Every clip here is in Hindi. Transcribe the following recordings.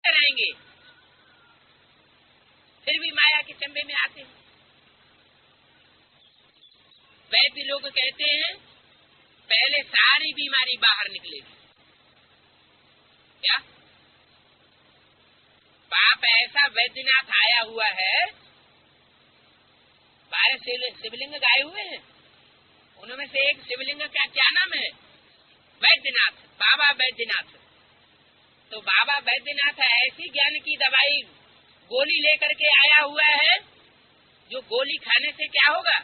रहेंगे, फिर भी माया के चंबे में आते हैं। वैद्य लोग कहते हैं पहले सारी बीमारी बाहर निकलेगी। क्या बाप ऐसा वैद्यनाथ आया हुआ है, 12 शिवलिंग गाए हुए हैं, उनमें से एक शिवलिंग का क्या नाम है? वैद्यनाथ, बाबा वैद्यनाथ। तो बाबा वैद्यनाथ ऐसी ज्ञान की दवाई गोली लेकर के आया हुआ है, जो गोली खाने से क्या होगा?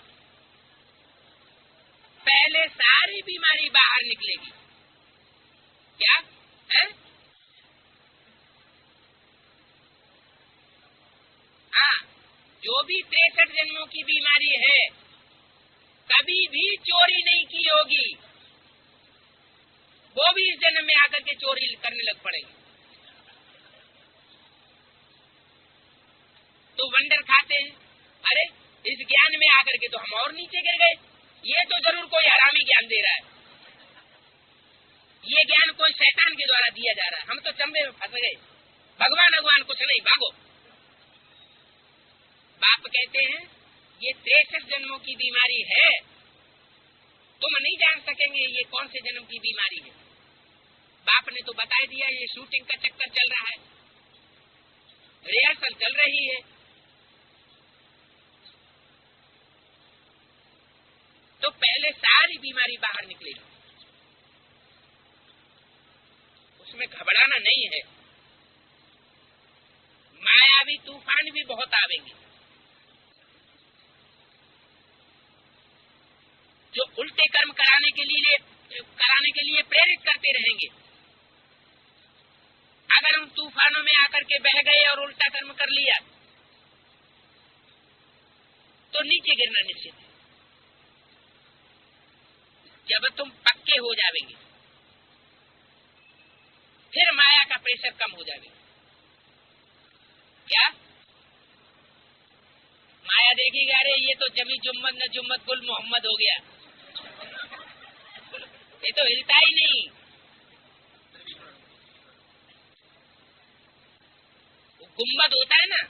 पहले सारी बीमारी बाहर निकलेगी। क्या है? हाँ, जो भी 63 जन्मों की बीमारी है, कभी भी चोरी नहीं की होगी, वो भी इस जन्म में आकर के चोरी करने लग पड़ेगी। तो वंडर खाते हैं, अरे इस ज्ञान में आकर के तो हम और नीचे गिर गए, ये तो जरूर कोई हरामी ज्ञान दे रहा है, ये ज्ञान कोई शैतान के द्वारा दिया जा रहा है, हम तो चंबे में फंस गए, भगवान कुछ नहीं, भागो। बाप कहते हैं ये 63 जन्मों की बीमारी है, तुम नहीं जान सकेंगे ये कौन से जन्म की बीमारी है। बाप ने तो बता दिया, ये शूटिंग का चक्कर चल रहा है, रिहर्सल चल रही है। तो पहले सारी बीमारी बाहर निकलेगी, उसमें घबराना नहीं है। मायावी तूफान भी बहुत आवेंगे, जो उल्टे कर्म कराने के लिए प्रेरित करते रहेंगे। अगर हम तूफानों में आकर के बह गए और उल्टा कर्म कर लिया तो नीचे गिरना निश्चित है। जब तुम पक्के हो जाओगे फिर माया का प्रेशर कम हो जाएगा। क्या माया देखेगा, अरे ये तो जमी जुम्मत न जुम्मत गुल मोहम्मद हो गया, ये तो हिलता ही नहीं। गुम्बद होता है ना,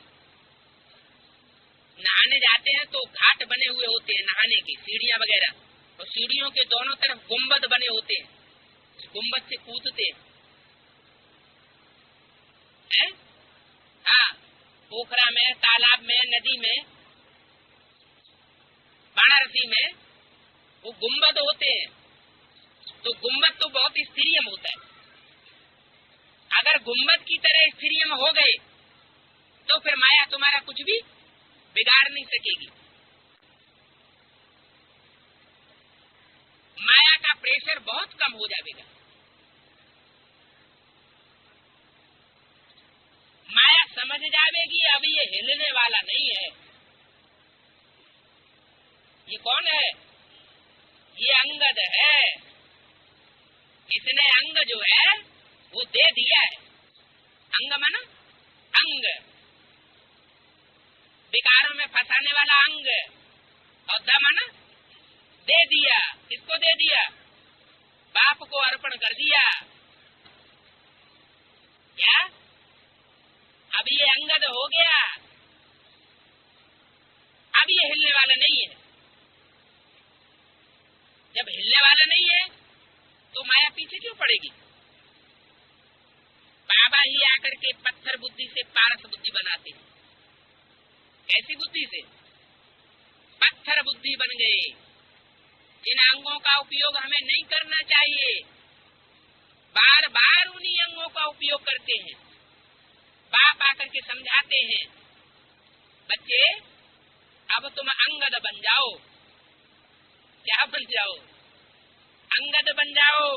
नहाने जाते हैं तो घाट बने हुए होते हैं नहाने की, सीढ़ियां वगैरह, और सीढ़ियों के दोनों तरफ गुम्बद बने होते हैं, गुम्बद से कूदते हैं। हाँ, पोखरा में, तालाब में, नदी में, वाराणसी में वो गुम्बद होते हैं। तो गुम्बद तो बहुत स्थिरियम होता है, अगर गुम्बद की तरह स्थिरियम हो गए तो फिर माया तुम्हारा कुछ भी बिगाड़ नहीं सकेगी। माया का प्रेशर बहुत कम हो जाएगा। माया समझ जाएगी अब ये हिलने वाला नहीं है। ये कौन है? ये अंगद है, इसने अंग जो है वो दे दिया है। अंग माना अंग, विकारों में फंसाने वाला अंग, और द माना दे दिया। किसको दे दिया? बाप को अर्पण कर दिया। क्या अब ये अंगद हो गया, अब ये हिलने वाला नहीं है। जब हिलने वाला नहीं है तो माया पीछे क्यों पड़ेगी? बाबा ही आकर के पत्थर बुद्धि से पारस बुद्धि बनाते हैं। कैसी बुद्धि से? पत्थर बुद्धि बन गए। इन अंगों का उपयोग हमें नहीं करना चाहिए, बार बार उन्हीं अंगों का उपयोग करते हैं। बाप आकर के समझाते हैं, बच्चे अब तुम अंगद बन जाओ। क्या बन जाओ? अंगद बन जाओ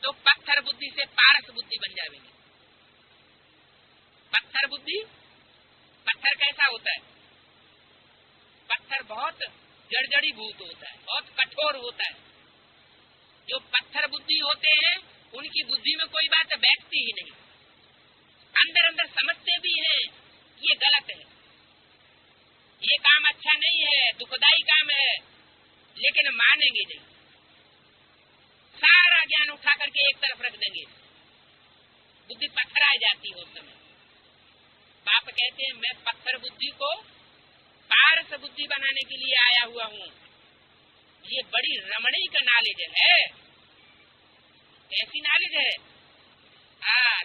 तो पत्थर बुद्धि से पारस बुद्धि बन जाएगी। पत्थर बुद्धि, पत्थर कैसा होता है? पत्थर बहुत जड़जड़ी भूत होता है, बहुत कठोर होता है। जो पत्थर बुद्धि होते हैं उनकी बुद्धि में कोई बात बैठती ही नहीं, अंदर अंदर समझते भी हैं ये गलत है, ये काम अच्छा नहीं है, दुखदाई काम है, लेकिन मानेंगे नहीं। सारा ज्ञान उठा करके एक तरफ रख देंगे, बुद्धि पत्थराई जाती हो कहते हैं मैं पत्थर बुद्धि को पारस बुद्धि बनाने के लिए आया हुआ हूँ। ये बड़ी रमणीक नॉलेज है। कैसी नॉलेज है? हाँ,